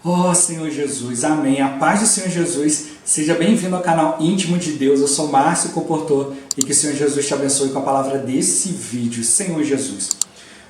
Oh, Senhor Jesus, amém. A paz do Senhor Jesus. Seja bem-vindo ao canal Íntimo de Deus. Eu sou Márcio Comportor e que o Senhor Jesus te abençoe com a palavra desse vídeo. Senhor Jesus.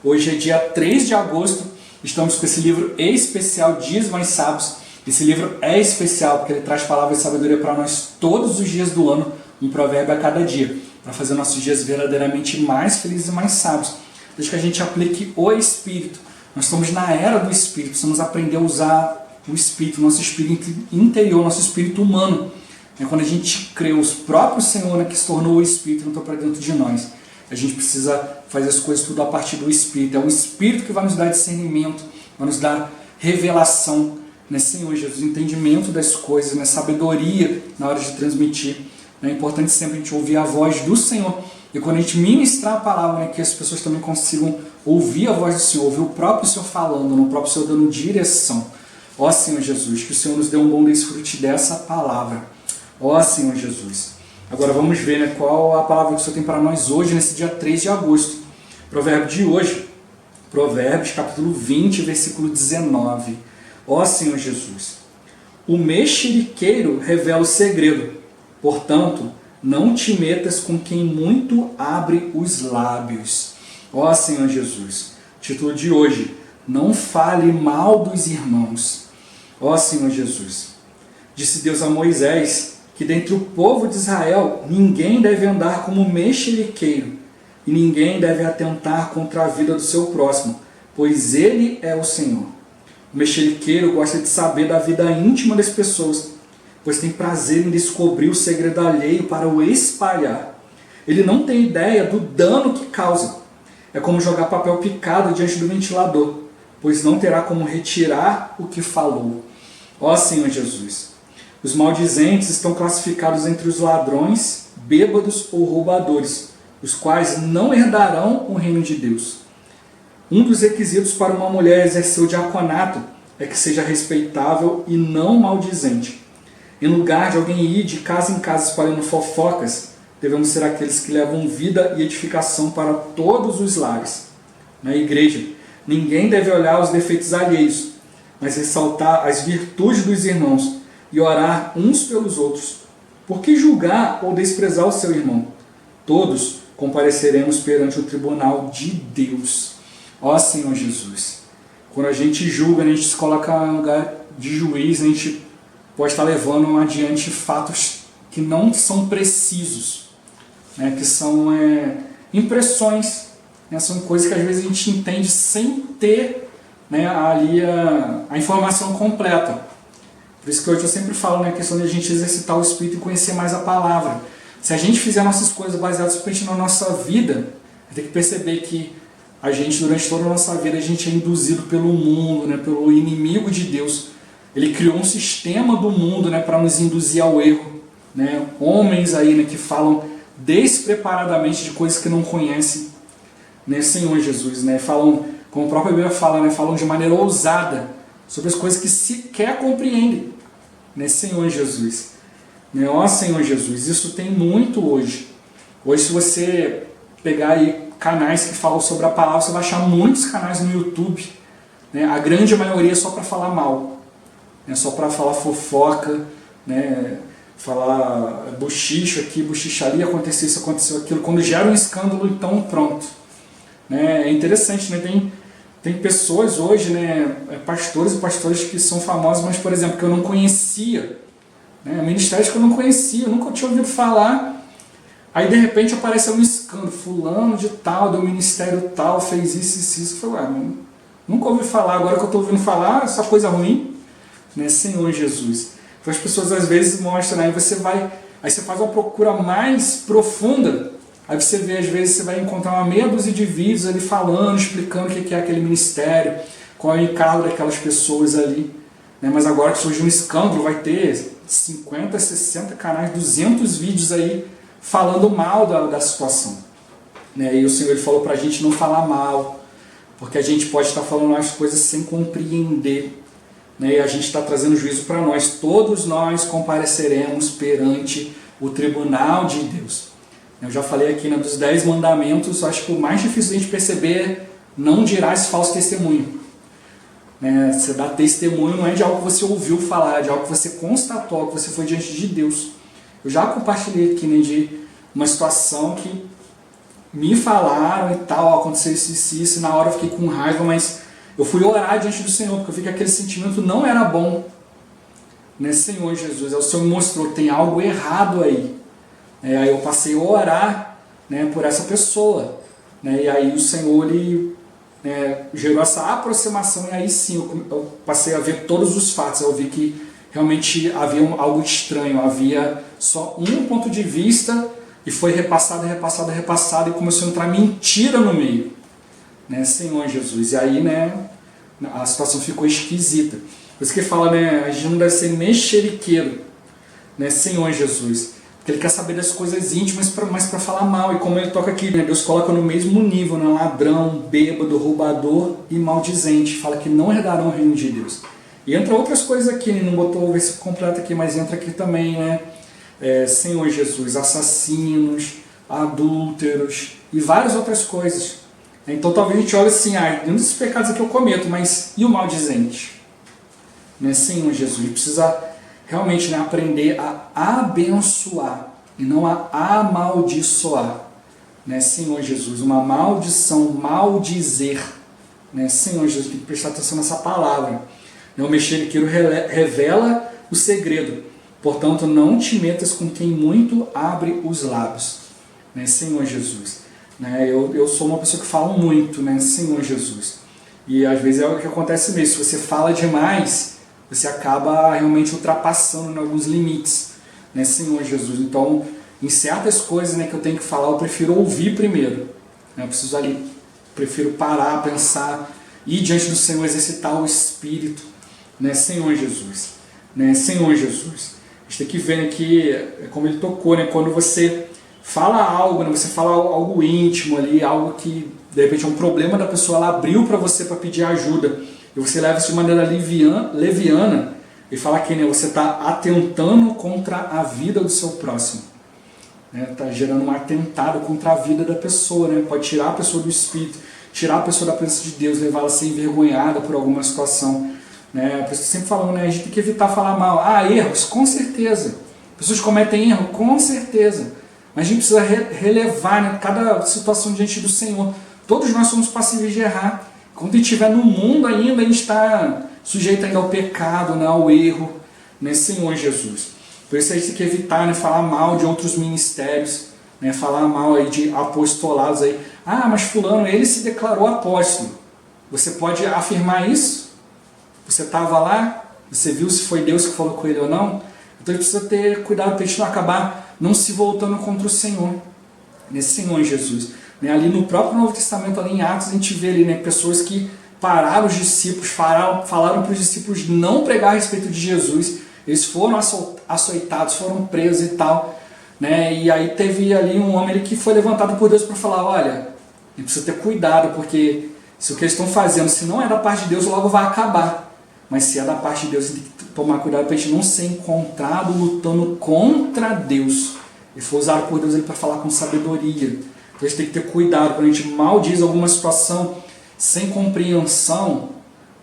Hoje é dia 3 de agosto. Estamos com esse livro especial, Dias Mais Sábios. Esse livro é especial porque ele traz palavras de sabedoria para nós todos os dias do ano, um provérbio a cada dia, para fazer nossos dias verdadeiramente mais felizes e mais sábios. Desde que a gente aplique o Espírito. Nós estamos na era do Espírito, precisamos aprender a usar o Espírito, nosso Espírito interior, nosso Espírito humano. É quando a gente crê, o próprio Senhor que se tornou o Espírito, não está para dentro de nós. A gente precisa fazer as coisas tudo a partir do Espírito. É o Espírito que vai nos dar discernimento, vai nos dar revelação, né, Senhor Jesus, entendimento das coisas, né, sabedoria na hora de transmitir. É importante sempre a gente ouvir a voz do Senhor. E quando a gente ministrar a palavra, né, que as pessoas também consigam ouvir a voz do Senhor, ouvir o próprio Senhor falando, o próprio Senhor dando direção. Ó Senhor Jesus, que o Senhor nos dê um bom desfrute dessa palavra. Ó Senhor Jesus. Agora vamos ver, né, qual a palavra que o Senhor tem para nós hoje, nesse dia 3 de agosto. Provérbio de hoje, Provérbios capítulo 20, versículo 19. Ó Senhor Jesus. O mexeriqueiro revela o segredo, portanto, não te metas com quem muito abre os lábios. Ó Senhor Jesus. Título de hoje, não fale mal dos irmãos. Ó Senhor Jesus. Disse Deus a Moisés que dentre o povo de Israel ninguém deve andar como mexeriqueiro e ninguém deve atentar contra a vida do seu próximo, pois ele é o Senhor. O mexeriqueiro gosta de saber da vida íntima das pessoas, pois tem prazer em descobrir o segredo alheio para o espalhar. Ele não tem ideia do dano que causa. É como jogar papel picado diante do ventilador, pois não terá como retirar o que falou. Ó Senhor Jesus. Os maldizentes estão classificados entre os ladrões, bêbados ou roubadores, os quais não herdarão o reino de Deus. Um dos requisitos para uma mulher exercer o diaconato é que seja respeitável e não maldizente. Em lugar de alguém ir de casa em casa espalhando fofocas, devemos ser aqueles que levam vida e edificação para todos os lares. Na igreja, ninguém deve olhar os defeitos alheios, mas ressaltar as virtudes dos irmãos e orar uns pelos outros. Por que julgar ou desprezar o seu irmão? Todos compareceremos perante o tribunal de Deus. Ó Senhor Jesus, quando a gente julga, a gente se coloca no lugar de juiz, a gente pode estar levando adiante fatos que não são precisos, né, que são impressões, né, são coisas que às vezes a gente entende sem ter, né, ali a informação completa. Por isso que hoje eu sempre falo, né, a questão de a gente exercitar o Espírito e conhecer mais a palavra. Se a gente fizer nossas coisas baseadas na nossa vida, tem que perceber que a gente, durante toda a nossa vida, a gente é induzido pelo mundo, né, pelo inimigo de Deus. Ele criou um sistema do mundo, né, para nos induzir ao erro. Né? Homens aí, né, que falam despreparadamente de coisas que não conhecem, né, Senhor Jesus. Né? Falam, como a própria Bíblia fala, né, falam de maneira ousada sobre as coisas que sequer compreendem. Né, Senhor Jesus. Né? Ó Senhor Jesus, isso tem muito hoje. Hoje, se você pegar aí canais que falam sobre a palavra, você vai achar muitos canais no YouTube. Né? A grande maioria é só para falar mal. É só para falar fofoca, né? Falar bochicho aqui, bochicho ali, aconteceu isso, aconteceu aquilo. Quando gera um escândalo, então pronto. Né? É interessante, né? Tem pessoas hoje, né, pastores e pastoras que são famosos, mas, por exemplo, que eu não conhecia. Né? Ministérios que eu não conhecia, eu nunca tinha ouvido falar. Aí, de repente, aparece um escândalo. Fulano de tal, do ministério tal, fez isso. Eu falei, nunca ouvi falar, agora que eu estou ouvindo falar, essa coisa ruim. Né? Senhor Jesus. Então, as pessoas às vezes mostram, aí você faz uma procura mais profunda, aí você vê, às vezes você vai encontrar uma meia dúzia de vídeos ali falando, explicando o que é aquele ministério, qual é o encargo daquelas pessoas ali. Né? Mas agora que surgiu um escândalo, vai ter 50, 60 canais, 200 vídeos aí falando mal da situação. Né? E o Senhor ele falou para a gente não falar mal, porque a gente pode estar falando as coisas sem compreender. Né? E a gente está trazendo juízo para nós. Todos nós compareceremos perante o tribunal de Deus. Eu já falei aqui, né, dos 10 mandamentos, acho que o mais difícil de a gente perceber é não dirás falso testemunho. né? Você dá testemunho não é de algo que você ouviu falar, é de algo que você constatou, que você foi diante de Deus. Eu já compartilhei aqui, né, de uma situação que me falaram e tal, ó, aconteceu isso, e na hora eu fiquei com raiva, mas eu fui orar diante do Senhor, porque eu vi que aquele sentimento não era bom. Né, Senhor Jesus, aí o Senhor me mostrou que tem algo errado aí. Aí eu passei a orar, né, por essa pessoa. Né, e aí o Senhor ele, gerou essa aproximação, e aí sim eu passei a ver todos os fatos. Eu vi que realmente havia algo estranho, havia só um ponto de vista, e foi repassado, e começou a entrar mentira no meio. Né, Senhor Jesus, e aí, né, a situação ficou esquisita. Por isso que fala, né, a gente não deve ser mexeriqueiro, né, Senhor Jesus, porque ele quer saber das coisas íntimas, mas para falar mal. E como ele toca aqui, né, Deus coloca no mesmo nível, né, ladrão, bêbado, roubador e maldizente. Fala que não herdarão o reino de Deus. E entra outras coisas aqui, né, não botou o versículo completo aqui, mas entra aqui também, né, Senhor Jesus, assassinos, adúlteros e várias outras coisas. Então talvez a gente olhe assim, nenhum desses pecados aqui eu cometo, mas e o maldizente? Né, Senhor Jesus, a gente precisa realmente, né, aprender a abençoar e não a amaldiçoar. Né, Senhor Jesus, uma maldição, maldizer. Né, Senhor Jesus, tem que prestar atenção nessa palavra. O mexeriqueiro revela o segredo. Portanto, não te metas com quem muito abre os lábios. Né, Senhor Jesus. Né, eu sou uma pessoa que fala muito, né, Senhor Jesus. E às vezes é o que acontece mesmo. Se você fala demais, você acaba realmente ultrapassando em alguns limites. Né, Senhor Jesus. Então, em certas coisas, né, que eu tenho que falar, eu prefiro ouvir primeiro. Né, eu prefiro parar, pensar, ir diante do Senhor, exercitar o Espírito. Né, Senhor Jesus. Né, Senhor Jesus. A gente tem que ver aqui, como ele tocou, né, quando você fala algo, né, você fala algo íntimo ali, algo que de repente é um problema da pessoa, ela abriu para você para pedir ajuda, e você leva isso de maneira leviana, e fala que, né, você está atentando contra a vida do seu próximo. Está gerando um atentado contra a vida da pessoa, né, pode tirar a pessoa do Espírito, tirar a pessoa da presença de Deus, levá-la a ser envergonhada por alguma situação. Né, por isso que sempre falamos, né, a gente tem que evitar falar mal. Erros, com certeza. Pessoas cometem erro, com certeza. Mas a gente precisa relevar, né, cada situação diante do Senhor. Todos nós somos passíveis de errar. Quando a gente estiver no mundo ainda, a gente está sujeito ainda ao pecado, né, ao erro. Né, Senhor Jesus. Por isso a gente tem que evitar, né, falar mal de outros ministérios. Né, falar mal aí de apostolados. Aí. Mas fulano, ele se declarou apóstolo. Você pode afirmar isso? Você estava lá, você viu se foi Deus que falou com ele ou não? Então a gente precisa ter cuidado para a gente não acabar não se voltando contra o Senhor. Nesse Senhor Jesus. Né? Ali no próprio Novo Testamento, ali em Atos, a gente vê ali, né, pessoas que pararam os discípulos, falaram para os discípulos não pregar a respeito de Jesus. Eles foram açoitados, foram presos e tal. Né? E aí teve ali um homem ali que foi levantado por Deus para falar, olha, a gente precisa ter cuidado, porque se o que eles estão fazendo, se não é da parte de Deus, logo vai acabar. Mas se é da parte de Deus, tem que tomar cuidado para a gente não ser encontrado lutando contra Deus. Ele foi usado por Deus para falar com sabedoria. Então a gente tem que ter cuidado. Quando a gente maldiz alguma situação sem compreensão,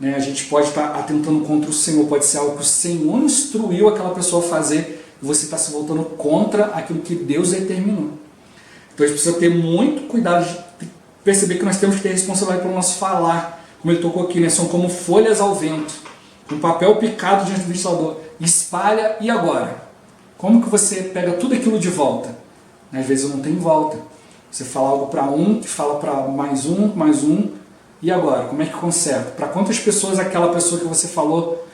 né, a gente pode estar atentando contra o Senhor. Pode ser algo que o Senhor instruiu aquela pessoa a fazer e você está se voltando contra aquilo que Deus determinou. Então a gente precisa ter muito cuidado de perceber que nós temos que ter responsabilidade pelo nosso falar. Como ele tocou aqui, né, são como folhas ao vento. Um papel picado diante do ventilador, espalha, e agora? Como que você pega tudo aquilo de volta? Às vezes não tem volta. Você fala algo para um, que fala para mais um, e agora? Como é que conserta? Para quantas pessoas aquela pessoa que você falou?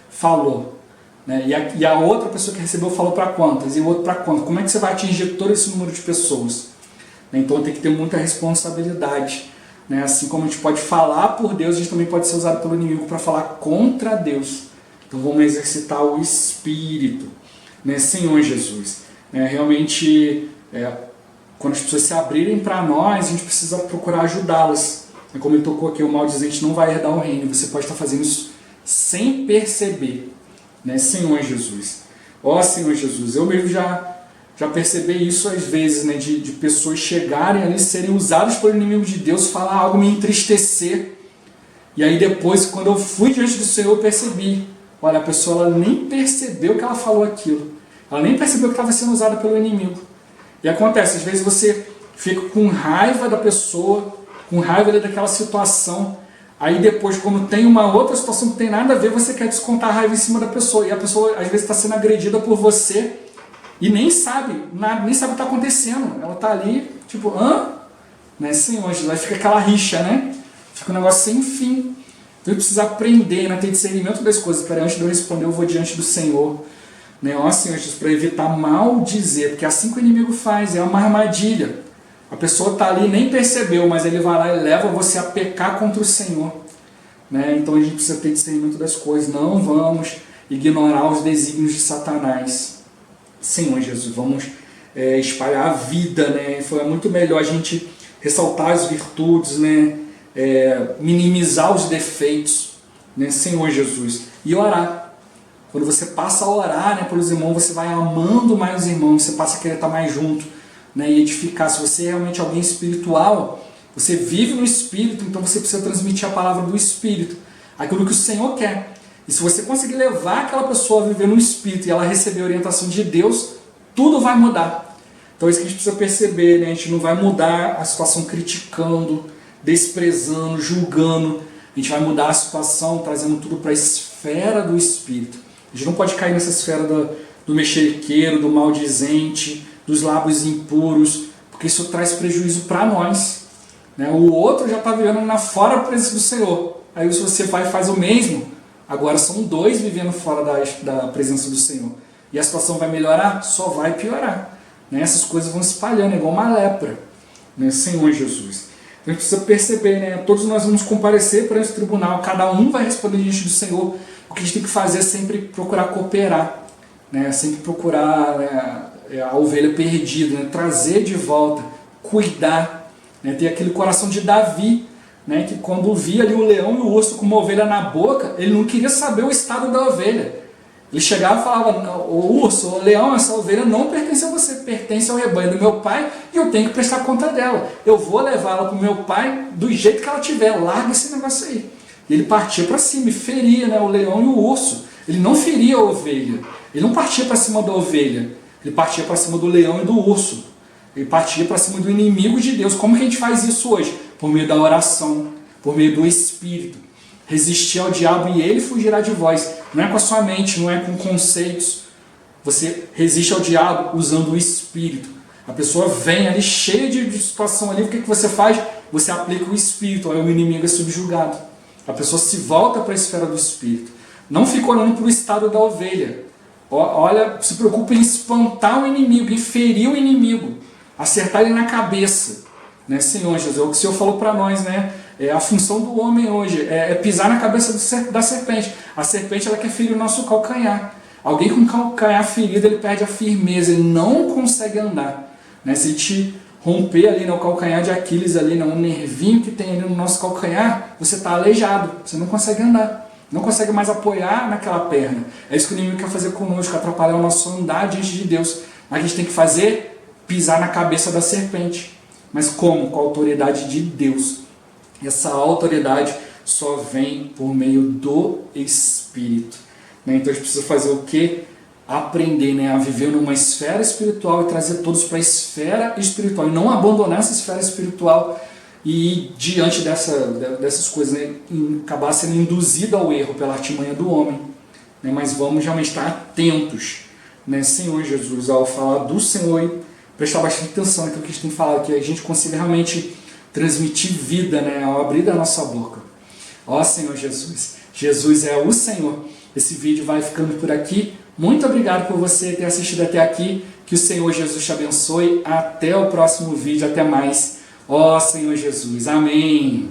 Né? E a outra pessoa que recebeu falou para quantas? E o outro para quantas? Como é que você vai atingir todo esse número de pessoas? Então tem que ter muita responsabilidade. Né? Assim como a gente pode falar por Deus, a gente também pode ser usado pelo inimigo para falar contra Deus. Então vamos exercitar o Espírito. Né? Senhor Jesus. Realmente, quando as pessoas se abrirem para nós, a gente precisa procurar ajudá-las. Como ele tocou aqui, o maldizente não vai herdar o reino. Você pode estar fazendo isso sem perceber. Né? Senhor Jesus. Senhor Jesus, eu mesmo já percebi isso às vezes, né, de pessoas chegarem ali, serem usadas pelo inimigo de Deus, falar algo, me entristecer. E aí depois, quando eu fui diante do Senhor, eu percebi, olha, a pessoa ela nem percebeu que ela falou aquilo. Ela nem percebeu que estava sendo usada pelo inimigo. E acontece, às vezes você fica com raiva da pessoa, com raiva daquela situação, aí depois, quando tem uma outra situação que não tem nada a ver, você quer descontar a raiva em cima da pessoa. E a pessoa, às vezes, está sendo agredida por você e nem sabe nada, nem sabe o que está acontecendo. Ela está ali, tipo, né, Senhor, aí fica aquela rixa, né? Fica um negócio sem fim. Então eu preciso aprender, né, ter discernimento das coisas. Peraí, antes de eu responder, eu vou diante do Senhor. Né? Ó, Senhor Jesus, para evitar mal dizer, porque é assim que o inimigo faz, é uma armadilha. A pessoa está ali, nem percebeu, mas ele vai lá e leva você a pecar contra o Senhor. Né? Então a gente precisa ter discernimento das coisas. Não vamos ignorar os desígnios de Satanás. Senhor Jesus, vamos espalhar a vida. Né? Foi muito melhor a gente ressaltar as virtudes, né? Minimizar os defeitos. Né? Senhor Jesus. E orar. Quando você passa a orar, né, pelos irmãos, você vai amando mais os irmãos, você passa a querer estar mais junto, né, e edificar. Se você é realmente alguém espiritual, você vive no Espírito, então você precisa transmitir a palavra do Espírito, aquilo que o Senhor quer. E se você conseguir levar aquela pessoa a viver no Espírito e ela receber a orientação de Deus, tudo vai mudar. Então é isso que a gente precisa perceber, né? A gente não vai mudar a situação criticando, desprezando, julgando. A gente vai mudar a situação trazendo tudo para a esfera do Espírito. A gente não pode cair nessa esfera do mexeriqueiro, do maldizente, dos lábios impuros, porque isso traz prejuízo para nós. Né? O outro já está vivendo fora da presença do Senhor. Aí se você vai e faz o mesmo, agora são dois vivendo fora da presença do Senhor. E a situação vai melhorar? Só vai piorar. Né? Essas coisas vão se espalhando, é igual uma lepra. Né? Senhor Jesus. Então a gente precisa perceber, né? Todos nós vamos comparecer para esse tribunal, cada um vai responder diante do Senhor. O que a gente tem que fazer é sempre procurar cooperar, né? Sempre procurar, né, a ovelha perdida, né? Trazer de volta, cuidar, né? Ter aquele coração de Davi, né? Que quando via ali o leão e o urso com uma ovelha na boca, ele não queria saber o estado da ovelha. Ele chegava e falava, o urso, o leão, essa ovelha não pertence a você, pertence ao rebanho do meu pai e eu tenho que prestar conta dela. Eu vou levá-la para o meu pai do jeito que ela tiver, larga esse negócio aí. E ele partia para cima e feria, né, o leão e o urso. Ele não feria a ovelha, ele não partia para cima da ovelha, ele partia para cima do leão e do urso. Ele partia para cima do inimigo de Deus. Como que a gente faz isso hoje? Por meio da oração, por meio do Espírito. Resistir ao diabo e ele fugirá de vós. Não é com a sua mente, não é com conceitos. Você resiste ao diabo usando o Espírito. A pessoa vem ali cheia de situação ali, o que você faz? Você aplica o Espírito, aí o inimigo é subjugado. A pessoa se volta para a esfera do Espírito. Não fica olhando para o estado da ovelha. Olha, se preocupa em espantar o inimigo, em ferir o inimigo, acertar ele na cabeça. Né, Senhor Jesus, é o que o Senhor falou para nós, né? A função do homem hoje é pisar na cabeça da serpente. A serpente ela quer ferir o nosso calcanhar. Alguém com calcanhar ferido, ele perde a firmeza, ele não consegue andar. Né? Se a gente romper ali no calcanhar de Aquiles, ali, um nervinho que tem ali no nosso calcanhar, você está aleijado, você não consegue andar. Não consegue mais apoiar naquela perna. É isso que o inimigo quer fazer conosco, atrapalhar o nosso andar diante de Deus. Mas a gente tem que fazer, pisar na cabeça da serpente. Mas como? Com a autoridade de Deus. E essa autoridade só vem por meio do Espírito. Né? Então a gente precisa fazer o quê? Aprender, né? A viver numa esfera espiritual e trazer todos para a esfera espiritual. E não abandonar essa esfera espiritual e diante dessas coisas, né? Acabar sendo induzido ao erro pela artimanha do homem. Né? Mas vamos realmente estar atentos, né? Senhor Jesus, ao falar do Senhor, e prestar bastante atenção naquilo que a gente tem falado, que a gente consiga realmente transmitir vida, né, ao abrir da nossa boca. Ó Senhor Jesus, Jesus é o Senhor. Esse vídeo vai ficando por aqui. Muito obrigado por você ter assistido até aqui. Que o Senhor Jesus te abençoe. Até o próximo vídeo. Até mais. Ó Senhor Jesus. Amém.